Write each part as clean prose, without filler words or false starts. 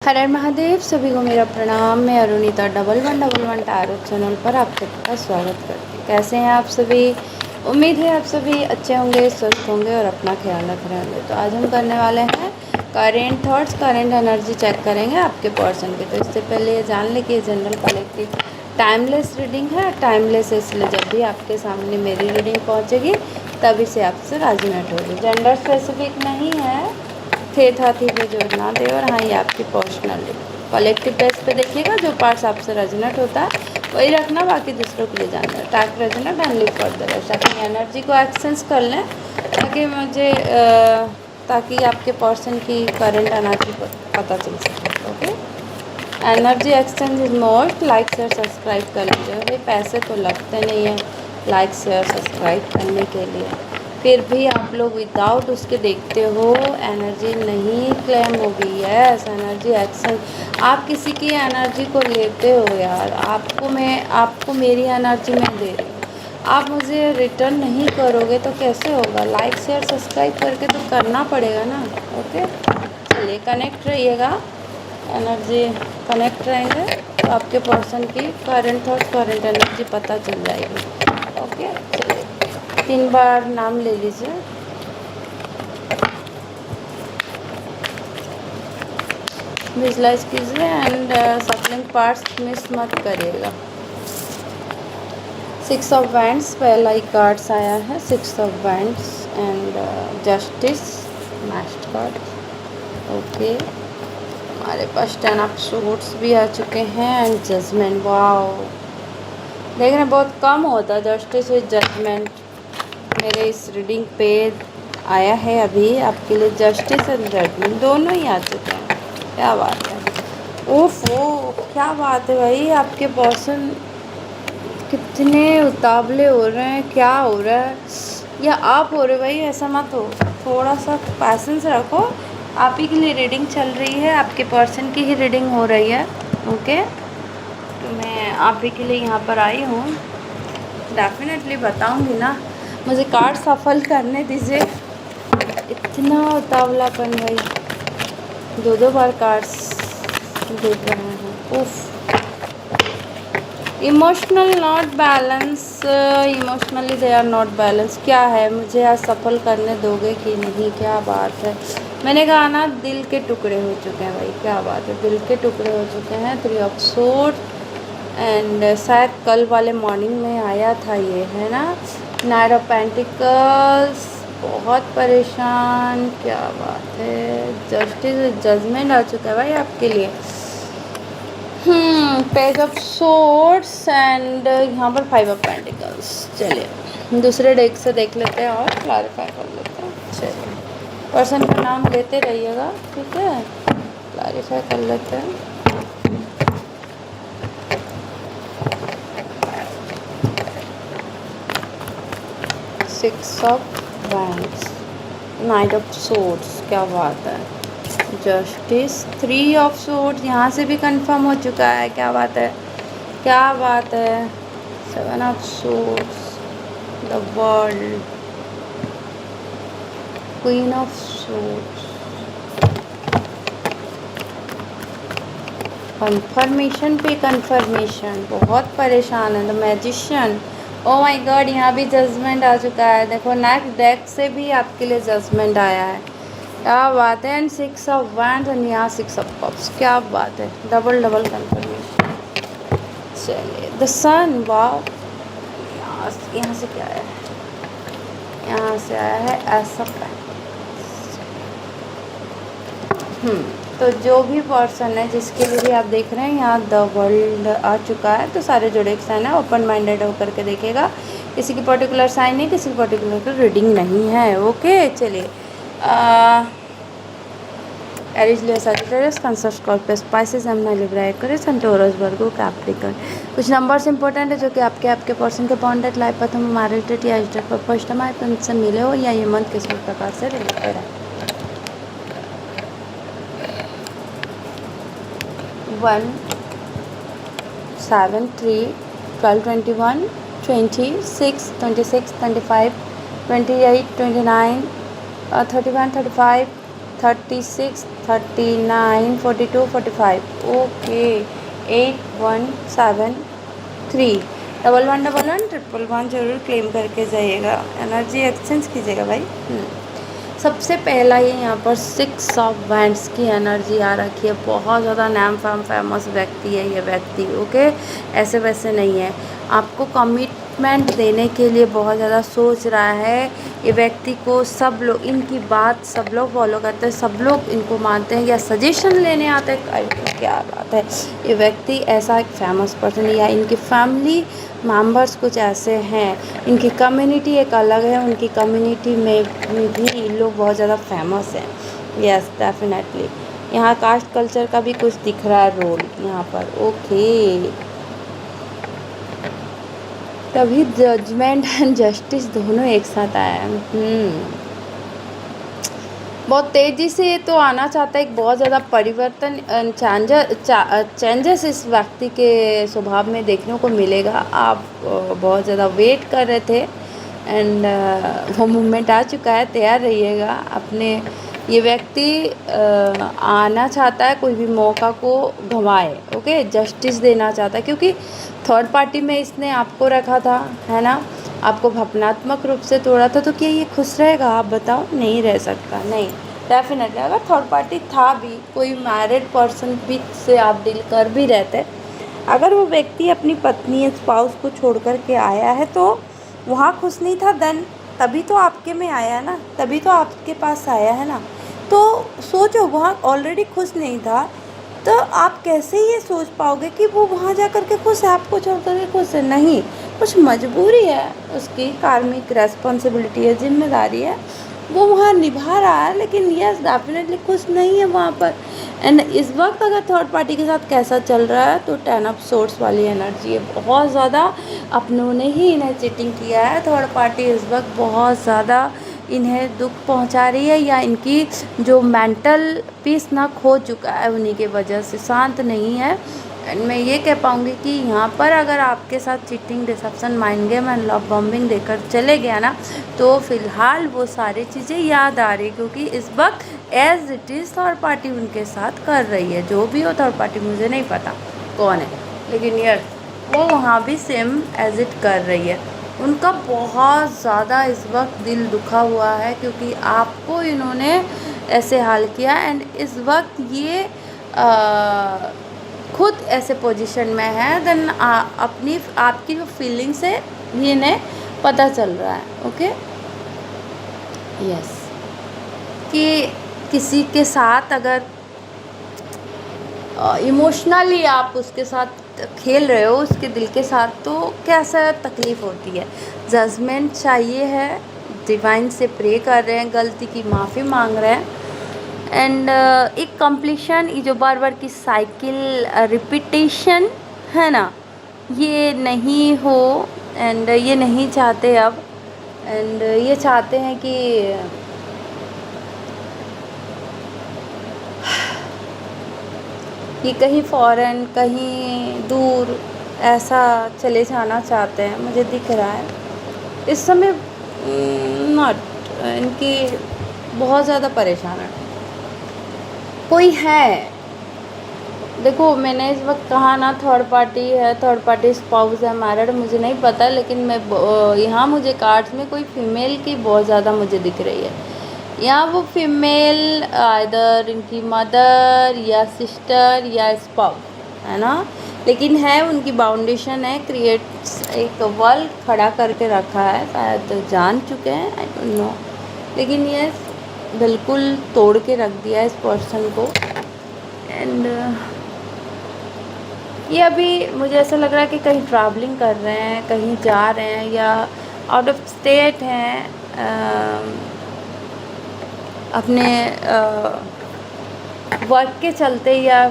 हर हर महादेव, सभी को मेरा प्रणाम। मैं अरुणिता 1111 टैरोट चैनल पर आप सबका स्वागत करती हूँ। कैसे हैं आप सभी? उम्मीद है आप सभी अच्छे होंगे, स्वस्थ होंगे और अपना ख्याल रख रहे होंगे। तो आज हम करने वाले हैं current thoughts, current energy check करेंगे आपके पर्सन की। तो इससे पहले ये जान लें कि ये जनरल कलेक्टिव टाइमलेस रीडिंग है। टाइमलेस इसलिए जब भी आपके सामने मेरी रीडिंग पहुँचेगी तभी से आपसे रेजोनेट होगी। जेंडर स्पेसिफिक नहीं है, थे था थी पे जोड़ ना दे। और हाँ, ये आपकी पर्सनल कलेक्टिव बेस पे देखिएगा, जो पार्ट्स आपसे रेजोनेट होता है वही रखना, बाकी दूसरों के लिए जानना है। Take resonate and live for the rest. अपनी एनर्जी को एक्सेंस कर लें ताकि आपके पर्सन की करंट एनर्जी पता चल सके। Okay, energy exchange is most. Like share subscribe कर लीजिए भाई। पैसे तो लगते नहीं है लाइक शेयर सब्सक्राइब करने के लिए, फिर भी आप लोग विदाउट उसके देखते हो। एनर्जी नहीं क्लेम होगी। Yes, energy exchange. आप किसी की एनर्जी को लेते हो यार। आपको मेरी एनर्जी मैं दे रही हूँ, आप मुझे रिटर्न नहीं करोगे तो कैसे होगा? लाइक शेयर सब्सक्राइब करके तो करना पड़ेगा ना। ओके, चलिए कनेक्ट रहिएगा, एनर्जी कनेक्ट रहेंगे तो आपके पर्सन की करंट थॉट, करंट एनर्जी पता चल जाएगी। ओके, चलिए 3 बार नाम ले लीजिए। विजुलाइज कीजिए एंड सफलिंग पार्ट्स मिस मत करिएगा। 6 ऑफ वैंड्स पहला ही कार्ड्स आया है। 6 of wands and justice messed card. Okay, हमारे पास 10 ऑफ सूट्स भी आ चुके हैं एंड जजमेंट। वाओ, देख रहे हैं बहुत कम होता है जस्टिस विद जजमेंट। मेरे इस रीडिंग पे आया है अभी आपके लिए जस्टिस एंड जजमेंट दोनों ही आ चुके हैं। क्या बात है, ओफो क्या बात है भाई। आपके पर्सन कितने उतावले हो रहे हैं, क्या हो रहा है? या आप हो रहे भाई, ऐसा मत हो। थोड़ा सा पैसेंस रखो, आप ही के लिए रीडिंग चल रही है, आपके पर्सन की ही रीडिंग हो रही है। ओके, तो मैं आप ही के लिए यहाँ पर आई हूँ। डेफिनेटली बताऊँगी ना, मुझे कार्ड सफल करने दीजिए। इतना उतावलापन भाई, 2 बार कार्ड्स देख रहे हैं। उफ, emotional not balance, emotionally they are not balance. क्या है, मुझे आज सफल करने दोगे कि नहीं? क्या बात है। मैंने कहा ना, दिल के टुकड़े हो चुके हैं भाई। क्या बात है, दिल के टुकड़े हो चुके हैं। 3 ऑफ सोर्ड एंड शायद कल वाले मॉर्निंग में आया था ये, है ना। 9 ऑफ पेंटिकल्स, बहुत परेशान। क्या बात है, जस्टिस जजमेंट आ चुका है भाई आपके लिए। पेज ऑफ सोर्ड्स एंड यहाँ पर 5 ऑफ पेंटिकल्स। चलिए दूसरे डेक से देख लेते हैं और क्लैरिफाई कर लेते हैं। चलिए, पर्सन का नाम लेते रहिएगा, ठीक है? क्लैरिफाई कर लेते हैं। Six of wands, night of swords, क्या बात है। जस्टिस, 3 ऑफ सोर्ड्स, यहाँ से भी कंफर्म हो चुका है। क्या बात है, क्या बात है। 7 of swords, the world, queen of swords, confirmation पे कंफर्मेशन। बहुत परेशान है the magician. Oh my God, यहाँ भी जजमेंट आ चुका है। देखो, नेक्स्ट डेक से भी आपके लिए जजमेंट आया है। क्या बात है। एंड 6 ऑफ वैंड्स एंड यहाँ 6 ऑफ कप्स। क्या बात है, डबल कंफर्मेशन। चलिए, द सन, वाओ। यहाँ से क्या आया है? यहाँ से आया है एस ऑफ पेंटिकल्स। तो जो भी पर्सन है जिसके लिए भी आप देख रहे हैं, यहाँ द वर्ल्ड आ चुका है। तो सारे जो डेक्स हैं ना, ओपन माइंडेड होकर के देखिएगा। किसी की पर्टिकुलर साइन नहीं, किसी की पर्टिकुलर रीडिंग नहीं है। ओके, चलिए। Aries, Leo, Sagittarius, cancer, Scorpio, spices, Gemini, Libra, Aquarius and taurus, Virgo, Capricorn. कुछ नंबर्स इंपॉर्टेंट है जो कि आपके पर्सन के बॉन्डेड लाइफ पर तुम मैरिटेड या एजडेड पर फर्स्ट टाइम आए तुमसे मिले हो, या ये मंथ किसी प्रकार से रिलेटेड है। 1 7 3 12 21 26 26 25 28 29 31 35 36, 39, 42, 45। ओके, 8173 1111 ज़रूर क्लेम करके जाइएगा, एनर्जी एक्सचेंज कीजिएगा भाई। सबसे पहला ये यहाँ पर 6 ऑफ वैंड्स की एनर्जी आ रखी है। बहुत ज़्यादा नाम फेमस व्यक्ति है ये व्यक्ति, ओके, ऐसे वैसे नहीं है। आपको कमिटमेंट देने के लिए बहुत ज़्यादा सोच रहा है ये व्यक्ति को। सब लोग इनकी बात सब लोग फॉलो करते हैं, सब लोग इनको मानते हैं या सजेशन लेने आते हैं। क्या बात है, ये व्यक्ति ऐसा एक फेमस पर्सन या इनकी फैमिली मेंबर्स कुछ ऐसे हैं, इनकी कम्युनिटी एक अलग है, उनकी कम्युनिटी में भी लोग बहुत ज़्यादा फेमस हैं। यस डेफिनेटली, यहाँ कास्ट कल्चर का भी कुछ दिख रहा है रोल यहाँ पर। ओके, तभी जजमेंट एंड जस्टिस दोनों एक साथ आया है। बहुत तेज़ी से तो आना चाहता है, एक बहुत ज़्यादा परिवर्तन चेंजेस इस व्यक्ति के स्वभाव में देखने को मिलेगा। आप बहुत ज़्यादा वेट कर रहे थे एंड वो मोमेंट आ चुका है, तैयार रहिएगा अपने। ये व्यक्ति आना चाहता है, कोई भी मौका को गंवाए, ओके, जस्टिस देना चाहता है, क्योंकि थर्ड पार्टी में इसने आपको रखा था, है ना, आपको भावनात्मक रूप से तोड़ा था। तो क्या ये खुश रहेगा, आप बताओ? नहीं रह सकता, नहीं। डेफिनेटली अगर थर्ड पार्टी था भी, कोई मैरिड पर्सन भी से आप डील कर भी रहते, अगर वो व्यक्ति अपनी पत्नी स्पाउस को छोड़ कर के आया है तो वहाँ खुश नहीं था, देन तभी तो आपके में आया है ना, तभी तो आपके पास आया है ना। तो सोचो, वहाँ ऑलरेडी खुश नहीं था, तो आप कैसे ये सोच पाओगे कि वो वहाँ जा कर के खुश है, आपको छोड़ कर के खुश है? नहीं, कुछ मजबूरी है, उसकी कार्मिक रेस्पॉन्सिबिलिटी है, जिम्मेदारी है, वो वहाँ निभा रहा है, लेकिन यस डेफिनेटली खुश नहीं है वहाँ पर। एंड इस वक्त अगर थर्ड पार्टी के साथ कैसा चल रहा है, तो 10 ऑफ सोर्ड्स वाली एनर्जी है। बहुत ज़्यादा अपनों ने ही इन्हें चीटिंग किया है। थर्ड पार्टी इस वक्त बहुत ज़्यादा इन्हें दुख पहुंचा रही है, या इनकी जो मेंटल पीस ना खो चुका है, उन्हीं के वजह से शांत नहीं है। एंड मैं ये कह पाऊँगी कि यहाँ पर अगर आपके साथ cheating, deception, mind game and love bombing देकर चले गया ना, तो फ़िलहाल वो सारी चीज़ें याद आ रही, क्योंकि इस वक्त as it is third party उनके साथ कर रही है। जो भी हो थर्ड पार्टी, मुझे नहीं पता कौन है, लेकिन यार वो वहाँ भी सेम एज इट कर रही है। उनका बहुत ज़्यादा इस वक्त दिल दुखा हुआ है, क्योंकि आपको इन्होंने ऐसे हाल किया। एंड इस वक्त ये खुद ऐसे पोजीशन में है, देन अपनी आपकी जो फीलिंग्स है ये इन्हें पता चल रहा है, ओके, यस, कि किसी के साथ अगर इमोशनली आप उसके साथ खेल रहे हो, उसके दिल के साथ, तो कैसा तकलीफ़ होती है। जजमेंट चाहिए है, डिवाइन से प्रे कर रहे हैं, गलती की माफ़ी मांग रहे हैं। एंड एक कंप्लीशन, ये जो बार बार की साइकिल रिपीटेशन है ना, ये नहीं हो। एंड ये नहीं चाहते अब, एंड ये चाहते हैं कि कहीं फॉरेन, कहीं दूर ऐसा चले जाना चाहते हैं, मुझे दिख रहा है इस समय। नॉट, इनकी बहुत ज़्यादा परेशान है। कोई है, देखो मैंने इस वक्त कहा ना, थर्ड पार्टी है, थर्ड पार्टी स्पाउस है, मैरिड, मुझे नहीं पता, लेकिन मैं यहाँ मुझे कार्ड्स में कोई फीमेल की बहुत ज़्यादा मुझे दिख रही है। यहाँ वो फीमेल आइदर इनकी मदर या सिस्टर या स्पाउस है ना, लेकिन है, उनकी बाउंडेशन है, क्रिएट एक वॉल खड़ा करके रखा है, शायद जान चुके हैं, आई डोंट नो, लेकिन ये बिल्कुल तोड़ के रख दिया है इस पर्सन को। एंड ये अभी मुझे ऐसा लग रहा है कि कहीं ट्रैवलिंग कर रहे हैं, कहीं जा रहे हैं, या आउट ऑफ स्टेट हैं, अपने वर्क के चलते या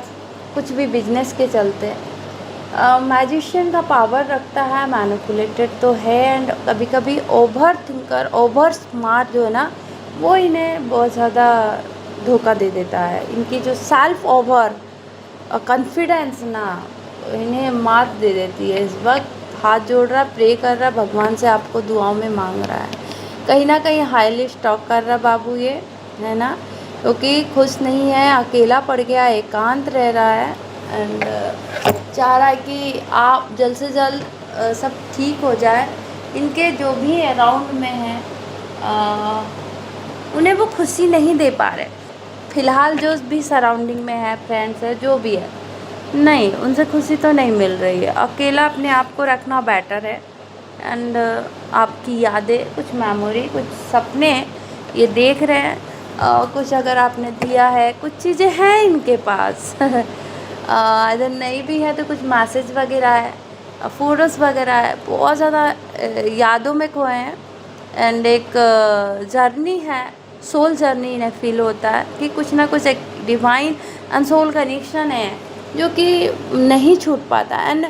कुछ भी बिजनेस के चलते। मैजिशियन का पावर रखता है, मैनिपुलेटेड तो है, एंड कभी कभी ओवर थिंकर, ओवर स्मार्ट जो है ना, वो इन्हें बहुत ज़्यादा धोखा दे देता है। इनकी जो सेल्फ ओवर कॉन्फिडेंस ना, इन्हें मात दे देती है। इस वक्त हाथ जोड़ रहा, प्रे कर रहा, भगवान से आपको दुआओं में मांग रहा है, कहीं ना कहीं हाईली स्टॉक कर रहा बाबू ये, है ना। क्योंकि खुश नहीं है, अकेला पड़ गया, एकांत रह रहा है एंड चाह रहा है कि आप जल्द से जल्द सब ठीक हो जाए। इनके जो भी अराउंड में हैं उन्हें वो खुशी नहीं दे पा रहे। फ़िलहाल जो भी सराउंडिंग में है, फ्रेंड्स है, जो भी है, नहीं, उनसे खुशी तो नहीं मिल रही है। अकेला अपने आप को रखना बेटर है एंड आपकी यादें, कुछ मेमोरी, कुछ सपने ये देख रहे हैं। कुछ अगर आपने दिया है, कुछ चीज़ें हैं इनके पास अगर नहीं भी है तो कुछ मैसेज वगैरह है, फ़ोटोज़ वगैरह है। बहुत ज़्यादा यादों में खोए हैं एंड एक जर्नी है, सोल जर्नी इन्हें फील होता है कि कुछ ना कुछ एक डिवाइन एंड सोल कनेक्शन है जो कि नहीं छूट पाता एंड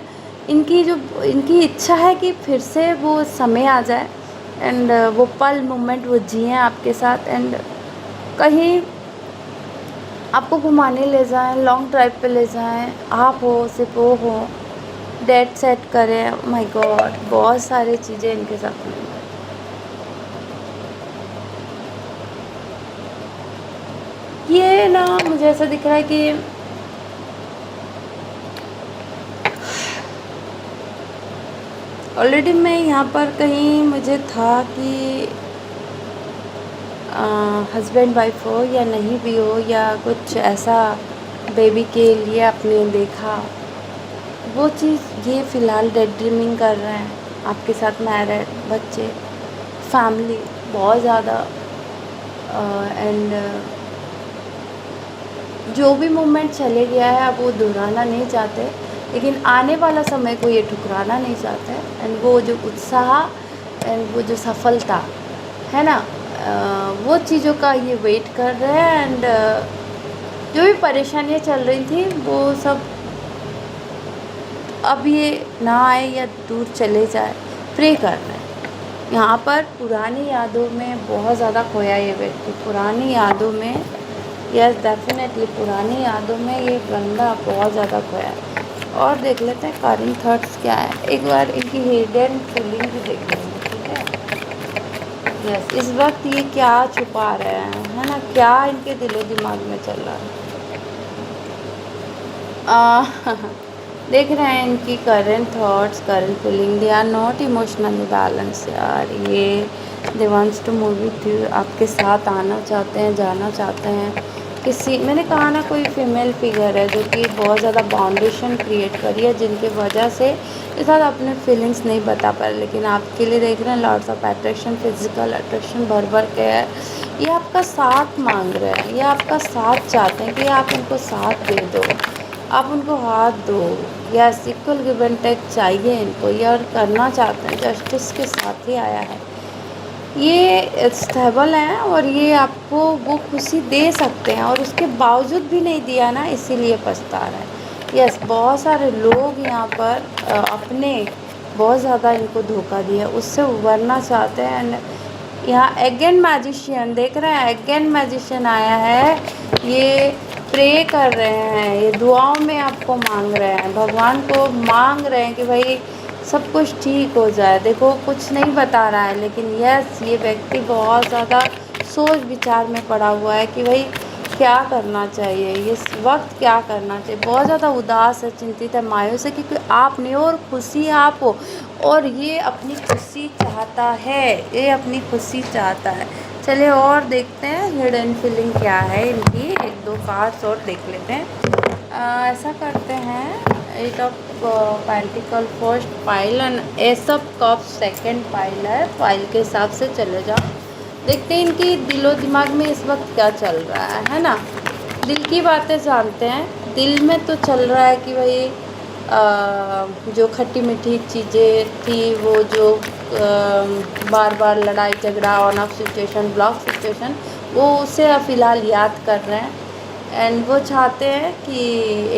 इनकी इच्छा है कि फिर से वो समय आ जाए एंड वो पल मोमेंट वो जिए आपके साथ एंड कहीं आपको घुमाने ले जाएं, लॉन्ग ड्राइव पे ले जाएं, आप हो, सिर्फ वो हो, डेट सेट करें। माय गॉड, बहुत सारी चीज़ें इनके साथ में। ये ना मुझे ऐसा दिख रहा है कि ऑलरेडी मैं यहाँ पर कहीं मुझे था कि हस्बैंड वाइफ हो या नहीं भी हो या कुछ ऐसा बेबी के लिए आपने देखा, वो चीज़ ये फ़िलहाल डेड ड्रीमिंग कर रहे हैं आपके साथ, मैरिड, बच्चे, फैमिली, बहुत ज़्यादा एंड जो भी मोमेंट चले गया है अब वो दोहराना नहीं चाहते, लेकिन आने वाला समय को ये ठुकराना नहीं चाहते एंड वो जो उत्साह एंड वो जो सफलता है ना, वो चीज़ों का ये वेट कर रहे हैं एंड जो भी परेशानियाँ चल रही थी वो सब अब ये ना आए या दूर चले जाए, प्रे कर रहे हैं। यहाँ पर पुरानी यादों में बहुत ज़्यादा खोया ये व्यक्ति, पुरानी यादों में, यस डेफिनेटली पुरानी यादों में ये बंदा बहुत ज़्यादा खोया है। और देख लेते हैं करंट थॉट्स क्या है, एक बार इनकी हिडन फीलिंग भी देख लेंगे, ठीक है। यस, इस वक्त ये क्या छुपा रहे हैं, है ना, क्या इनके दिलो दिमाग में चल रहा है। देख रहे हैं इनकी current thoughts, current feeling, they are not emotionally balance यार। ये they wants to move with you, आपके साथ आना चाहते हैं, जाना चाहते हैं। किसी, मैंने कहा ना, कोई फीमेल फिगर है जो कि बहुत ज़्यादा बाउंडेशन क्रिएट करी है, जिनकी वजह से ये साथ अपने फीलिंग्स नहीं बता पा रहे, लेकिन आपके लिए देख रहे हैं lots of attraction, physical attraction भर भर के है। ये आपका साथ मांग रहे हैं, ये आपका साथ चाहते हैं कि आप उनको साथ दे दो, आप उनको हाथ दो। Yes, equal give and take चाहिए इनको, ये और करना चाहते हैं, जस्टिस के साथ ही आया है। ये स्टेबल हैं और ये आपको वो खुशी दे सकते हैं और उसके बावजूद भी नहीं दिया ना, इसीलिए पछता रहा है। यस, बहुत सारे लोग यहाँ पर अपने बहुत ज़्यादा इनको धोखा दिया, उससे उभरना चाहते हैं एंड यहाँ अगेन मैजिशियन देख रहे हैं, अगेन मैजिशियन आया है। ये प्रे कर रहे हैं, ये दुआओं में आपको मांग रहे हैं, भगवान को मांग रहे हैं कि भाई सब कुछ ठीक हो जाए। देखो कुछ नहीं बता रहा है, लेकिन यस, ये व्यक्ति बहुत ज़्यादा सोच विचार में पड़ा हुआ है कि भाई क्या करना चाहिए, इस वक्त क्या करना चाहिए। बहुत ज़्यादा उदास है, चिंतित है, मायूस है, क्योंकि आप नहीं और खुशी आप हो और ये अपनी खुशी चाहता है, ये अपनी खुशी चाहता है। चलिए और देखते हैं हिडन फीलिंग क्या है इनकी, एक दो कार्ड्स और देख लेते हैं। ऐसा करते हैं, 8 of pentacle first pile and S of cup second pile है। पाइल के हिसाब से चले जाओ, देखते हैं इनकी दिलो दिमाग में इस वक्त क्या चल रहा है ना। दिल की बातें जानते हैं, दिल में तो चल रहा है कि भाई जो खट्टी मीठी चीज़ें थी, वो जो बार बार लड़ाई झगड़ा, on off situation, block situation, वो उसे फ़िलहाल याद कर रहे हैं एंड वो चाहते हैं कि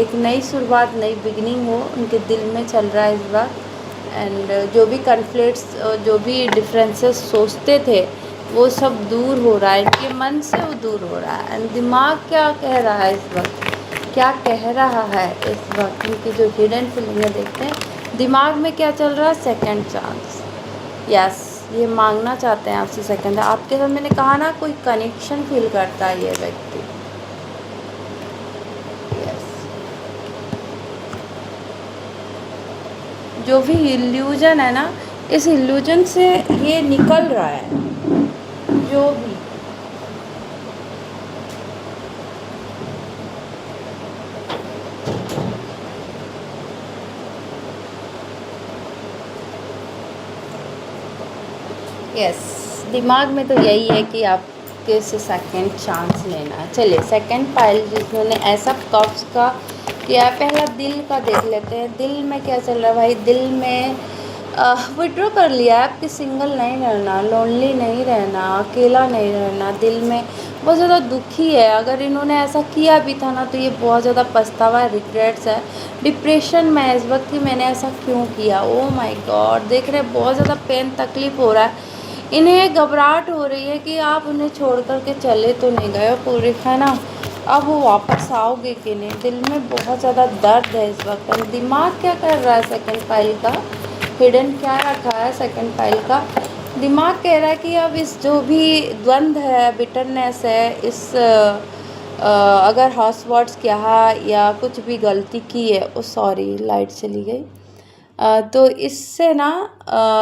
एक नई शुरुआत, नई बिगनिंग हो, उनके दिल में चल रहा है इस वक्त। एंड जो भी कन्फ्लिक्ट्स, जो भी डिफरेंसेस सोचते थे, वो सब दूर हो रहा है, इनके मन से वो दूर हो रहा है। एंड दिमाग क्या कह रहा है इस वक्त, क्या कह रहा है इस वक्त, इनकी जो हिडन फीलिंग है देखते हैं। दिमाग में क्या चल रहा है, सेकंड चांस। यस, ये मांगना चाहते हैं आपसे सेकंड। आपके साथ मैंने कहा ना, कोई कनेक्शन फील करता है ये व्यक्ति। यस, जो भी इल्यूजन है ना, इस इल्यूजन से ये निकल रहा है, जो भी। यस, दिमाग में तो यही है कि आपके से सेकंड चांस लेना है। चलिए, सेकंड पाइल जिन्होंने ऐसा कप्स का किया है, पहला दिल का देख लेते हैं। दिल में क्या चल रहा है भाई? दिल में विड्रॉ कर लिया है आपकी, सिंगल नहीं रहना, लोनली नहीं रहना, अकेला नहीं रहना। दिल में बहुत ज़्यादा दुखी है। अगर इन्होंने ऐसा किया भी था ना, तो ये बहुत ज़्यादा पछतावा है, रिग्रेट्स है, डिप्रेशन में है इस वक्त कि मैंने ऐसा क्यों किया। ओह माय गॉड, देख रहे हैं बहुत ज़्यादा पेन तकलीफ़ हो रहा है। इन्हें घबराहट हो रही है कि आप उन्हें छोड़ कर के चले तो नहीं गए पूरे, है ना? अब वो वापस आओगे कि नहीं। दिल में बहुत ज़्यादा दर्द है इस वक्त। और दिमाग क्या कर रहा है सेकंड फाइल का? हिडन क्या रखा है सेकंड फाइल का? दिमाग कह रहा है कि अब इस जो भी द्वंद्व है, बिटरनेस है, इस अगर हॉर्स वर्ड्स कहा या कुछ भी गलती की है, ओ सॉरी लाइट चली गई, तो इससे ना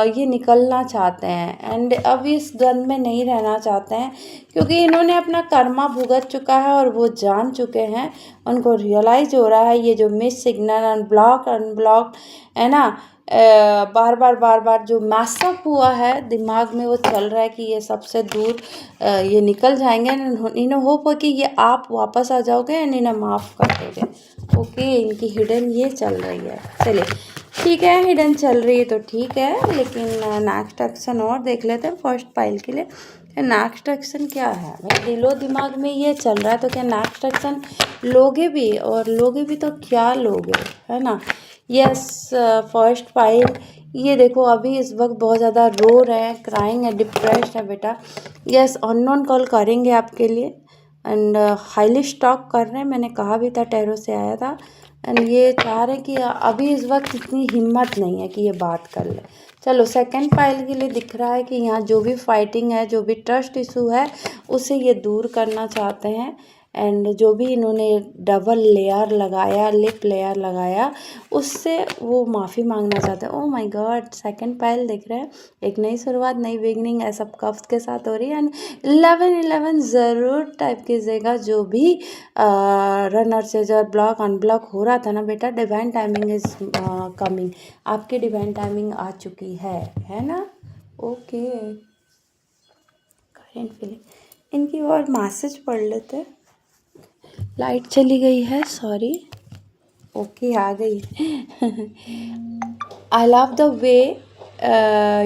ये निकलना चाहते हैं। एंड अब इस द्वंद्व में नहीं रहना चाहते हैं, क्योंकि इन्होंने अपना कर्मा भुगत चुका है और वो जान चुके हैं। उनको रियलाइज़ हो रहा है ये जो मिस सिग्नल, अनब्लॉक है ना, बार बार जो मैसअप हुआ है दिमाग में, वो चल रहा है कि ये सबसे दूर ये निकल जाएंगे। इन्हें होप हो कि ये आप वापस आ जाओगे एंड इन्हें माफ़ कर दोगे। ओके, इनकी हिडन ये चल रही है। चलिए ठीक है, हिडन चल रही है तो ठीक है, लेकिन नेक्स्ट एक्शन और देख लेते हैं फर्स्ट पाइल के लिए। नेक्स्ट एक्शन क्या है भाई? दिलो दिमाग में ये चल रहा है, तो क्या नेक्स्ट एक्शन लोगे भी? और लोगे भी तो क्या लोगे, है ना? यस, फर्स्ट पाइल ये देखो, अभी इस वक्त बहुत ज़्यादा रो रहे हैं, क्राइंग है, डिप्रेस्ड है बेटा। यस, अननोन कॉल करेंगे आपके लिए एंड हाईली स्टॉक कर रहे हैं। मैंने कहा भी था, टैरो से आया था। एंड ये चाह रहे हैं कि अभी इस वक्त इतनी हिम्मत नहीं है कि ये बात कर ले। चलो, सेकंड पाइल के लिए दिख रहा है कि यहाँ जो भी फाइटिंग है, जो भी ट्रस्ट इशू है, उसे ये दूर करना चाहते हैं। एंड जो भी इन्होंने डबल लेयर लगाया, लिप लेयर लगाया, उससे वो माफ़ी मांगना चाहते हैं। Oh my God, second pile दिख रहा है। एक नई शुरुआत, नई बिगनिंग ऐसा कप्स के साथ हो रही है। एंड 11-11 ज़रूर टाइप कीजिएगा। जो भी रनर सेजर ब्लॉक अनब्लॉक हो रहा था ना बेटा, डिवाइन टाइमिंग इज़ कमिंग। आपकी डिवाइन टाइमिंग आ चुकी है ना? ओके, करेंट फीलिंग इनकी और मैसेज पढ़ लेते हैं। लाइट चली गई है, सॉरी। ओके, आ गई। I love the way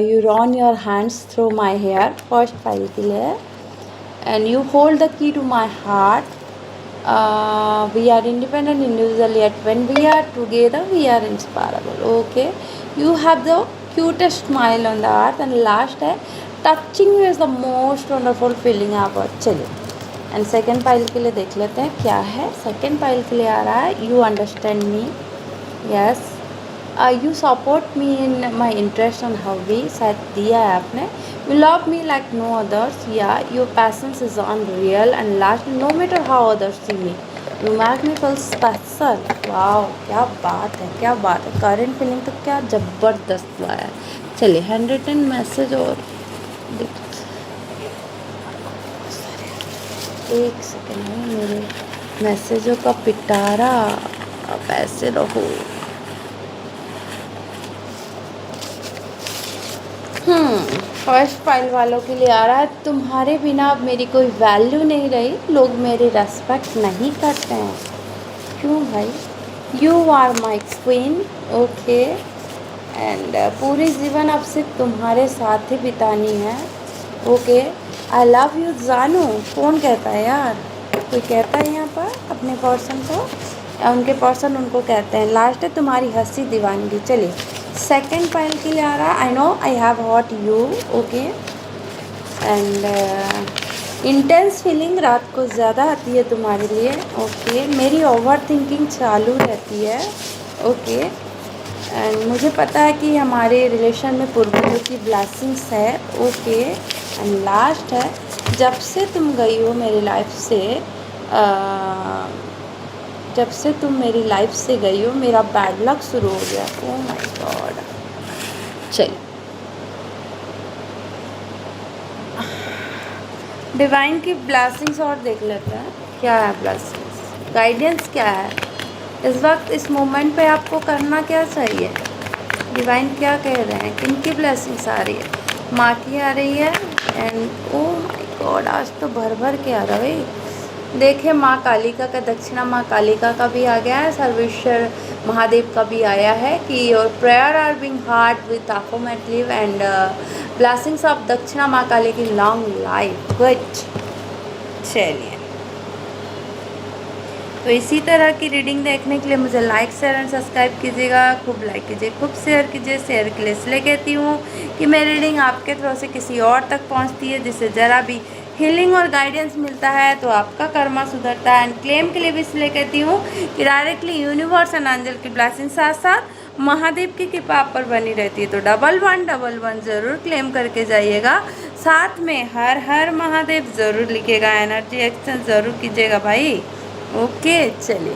you run your hands through my hair, first file के लिए। And you hold the key to my heart. We are independent individually, yet when we are together we are inseparable. Okay, you have the cutest smile on the earth. And last है, touching you is the most wonderful feeling ever. चलिए, and second pile के लिए देख लेते हैं क्या है। Second pile के लिए आ रहा है, you understand me. Yes, you support me in my interest and hobby, शायद दिया है आपने। You love me like no others, या your passions is unreal. And last, no matter how others see me, you make me feel special. Wow, क्या बात है, क्या बात है। करंट फीलिंग तो क्या ज़बरदस्त लाया है। चलिए, 110 मैसेज और देख। एक सेकेंड है, मेरे मैसेजों का पिटारा। अब ऐसे रहो। फर्स्ट फाइल वालों के लिए आ रहा है, तुम्हारे बिना अब मेरी कोई वैल्यू नहीं रही, लोग मेरी रेस्पेक्ट नहीं करते हैं। क्यों भाई? You are my queen. Okay, and पूरी जीवन अब सिर्फ तुम्हारे साथ ही बितानी है। ओके, आई लव यू जानू। कौन कहता है यार? कोई कहता है यहाँ पर अपने पर्सन को, या उनके पर्सन उनको कहते हैं। लास्ट है, तुम्हारी हंसी दीवानगी। चलिए, सेकंड पाइल के लिए आ रहा है, I know I have hot you. Okay, and intense feeling रात को ज़्यादा आती है तुम्हारे लिए। ओके, मेरी ओवर थिंकिंग चालू रहती है। ओके, एंड मुझे पता है कि हमारे रिलेशन में पूर्वजों की ब्लेसिंग्स है। ओके, एंड लास्ट है, जब से तुम गई हो मेरी लाइफ से, जब से तुम मेरी लाइफ से गई हो मेरा बैड लक शुरू हो गया। Oh my God. चलिए, डिवाइन की ब्लेसिंग्स और देख लेते हैं क्या है ब्लेसिंग्स, गाइडेंस क्या है इस वक्त, इस मोमेंट पे आपको करना क्या चाहिए। डिवाइन क्या कह रहे हैं, किन की ब्लेसिंग्स आ रही है। माँ की आ रही है एंड ओ माय गॉड, आज तो भर भर के आ रहा है भाई। देखिए, माँ कालिका का, दक्षिणा माँ कालिका का भी आ गया है, सर्वेश्वर महादेव का भी आया है कि your prayer are being heard with affirmative and blessings of Dakshina Maa काली की लॉन्ग लाइफ। गुड। चलिए, तो इसी तरह की रीडिंग देखने के लिए मुझे लाइक शेयर एंड सब्सक्राइब कीजिएगा, खूब लाइक कीजिए, खूब शेयर कीजिए। शेयर के लिए इसलिए कहती हूँ कि मेरी रीडिंग आपके थ्रू से किसी और तक पहुँचती है, जिससे ज़रा भी हीलिंग और गाइडेंस मिलता है तो आपका कर्मा सुधरता है। एंड क्लेम के लिए भी इसलिए कहती हूँ कि डायरेक्टली यूनिवर्स एंड एंजल की ब्लेसिंग साथ साथ महादेव की कृपा आप पर बनी रहती है। तो 1111 ज़रूर क्लेम करके जाइएगा, साथ में हर हर महादेव ज़रूर लिखिएगा, एनर्जी एक्सचेंज ज़रूर कीजिएगा भाई। ओके, चलिए।